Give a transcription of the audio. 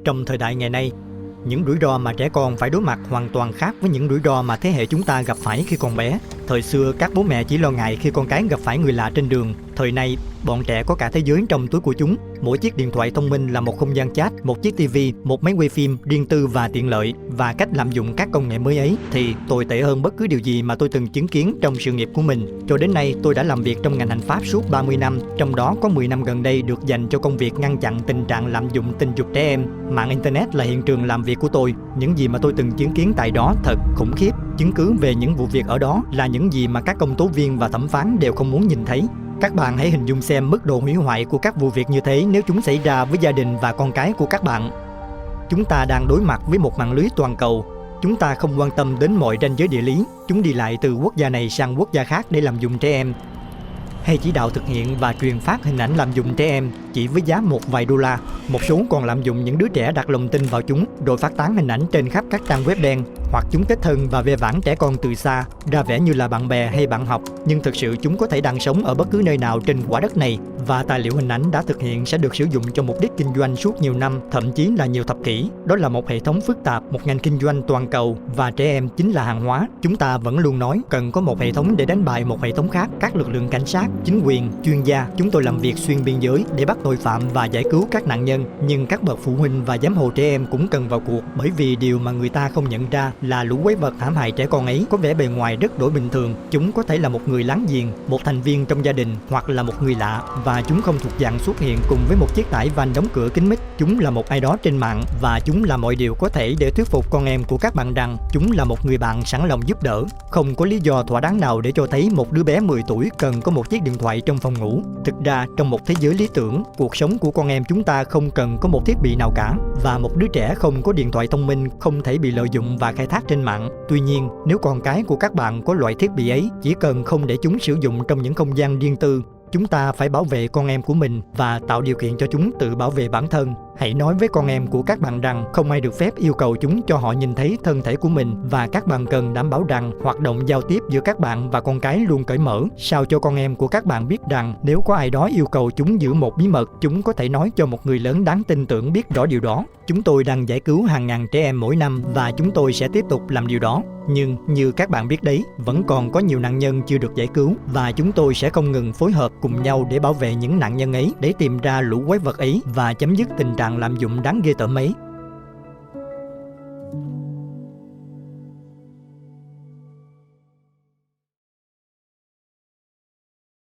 Trong thời đại ngày nay, những rủi ro mà trẻ con phải đối mặt hoàn toàn khác với những rủi ro mà thế hệ chúng ta gặp phải khi còn bé. Thời xưa, các bố mẹ chỉ lo ngại khi con cái gặp phải người lạ trên đường. Thời nay, bọn trẻ có cả thế giới trong túi của chúng. Mỗi chiếc điện thoại thông minh là một không gian chat, một chiếc tivi, một máy quay phim riêng tư và tiện lợi. Và cách lạm dụng các công nghệ mới ấy thì tồi tệ hơn bất cứ điều gì mà tôi từng chứng kiến trong sự nghiệp của mình. Cho đến nay, tôi đã làm việc trong ngành hành pháp suốt 30 năm, trong đó có 10 năm gần đây được dành cho công việc ngăn chặn tình trạng lạm dụng tình dục trẻ em. Mạng Internet là hiện trường làm việc của tôi. Những gì mà tôi từng chứng kiến tại đó thật khủng khiếp. Chứng cứ về những vụ việc ở đó là những gì mà các công tố viên và thẩm phán đều không muốn nhìn thấy. Các bạn hãy hình dung xem mức độ hủy hoại của các vụ việc như thế nếu chúng xảy ra với gia đình và con cái của các bạn. Chúng ta đang đối mặt với một mạng lưới toàn cầu. Chúng ta không quan tâm đến mọi ranh giới địa lý. Chúng đi lại từ quốc gia này sang quốc gia khác để làm dụng trẻ em, hay chỉ đạo thực hiện và truyền phát hình ảnh lạm dụng trẻ em chỉ với giá một vài đô la. Một số còn lạm dụng những đứa trẻ đặt lòng tin vào chúng, rồi phát tán hình ảnh trên khắp các trang web đen, hoặc chúng kết thân và ve vãn trẻ con từ xa, ra vẻ như là bạn bè hay bạn học, nhưng thực sự chúng có thể đang sống ở bất cứ nơi nào trên quả đất này, và tài liệu hình ảnh đã thực hiện sẽ được sử dụng cho mục đích kinh doanh suốt nhiều năm, thậm chí là nhiều thập kỷ. Đó là một hệ thống phức tạp, một ngành kinh doanh toàn cầu, và trẻ em chính là hàng hóa. Chúng ta vẫn luôn nói cần có một hệ thống để đánh bại một hệ thống khác. Các lực lượng cảnh sát, chính quyền, chuyên gia, chúng tôi làm việc xuyên biên giới để bắt tội phạm và giải cứu các nạn nhân. Nhưng các bậc phụ huynh và giám hộ trẻ em cũng cần vào cuộc, bởi vì điều mà người ta không nhận ra là lũ quái vật hãm hại trẻ con ấy có vẻ bề ngoài rất đổi bình thường. Chúng có thể là một người láng giềng, một thành viên trong gia đình, hoặc là một người lạ, và chúng không thuộc dạng xuất hiện cùng với một chiếc tải van đóng cửa kín mít. Chúng là một ai đó trên mạng, và chúng làm mọi điều có thể để thuyết phục con em của các bạn rằng chúng là một người bạn sẵn lòng giúp đỡ. Không có lý do thỏa đáng nào để cho thấy một đứa bé 10 tuổi cần có một chiếc điện thoại trong phòng ngủ. Thực ra, trong một thế giới lý tưởng, cuộc sống của con em chúng ta không cần có một thiết bị nào cả, và một đứa trẻ không có điện thoại thông minh không thể bị lợi dụng và khai thác trên mạng. Tuy nhiên, nếu con cái của các bạn có loại thiết bị ấy, chỉ cần không để chúng sử dụng trong những không gian riêng tư, chúng ta phải bảo vệ con em của mình và tạo điều kiện cho chúng tự bảo vệ bản thân. Hãy nói với con em của các bạn rằng không ai được phép yêu cầu chúng cho họ nhìn thấy thân thể của mình, và các bạn cần đảm bảo rằng hoạt động giao tiếp giữa các bạn và con cái luôn cởi mở, sao cho con em của các bạn biết rằng nếu có ai đó yêu cầu chúng giữ một bí mật, chúng có thể nói cho một người lớn đáng tin tưởng biết rõ điều đó. Chúng tôi đang giải cứu hàng ngàn trẻ em mỗi năm, và chúng tôi sẽ tiếp tục làm điều đó. Nhưng như các bạn biết đấy, vẫn còn có nhiều nạn nhân chưa được giải cứu, và chúng tôi sẽ không ngừng phối hợp cùng nhau để bảo vệ những nạn nhân ấy, để tìm ra lũ quái vật ấy và chấm dứt tình trạng lạm dụng đáng ghê tởm ấy.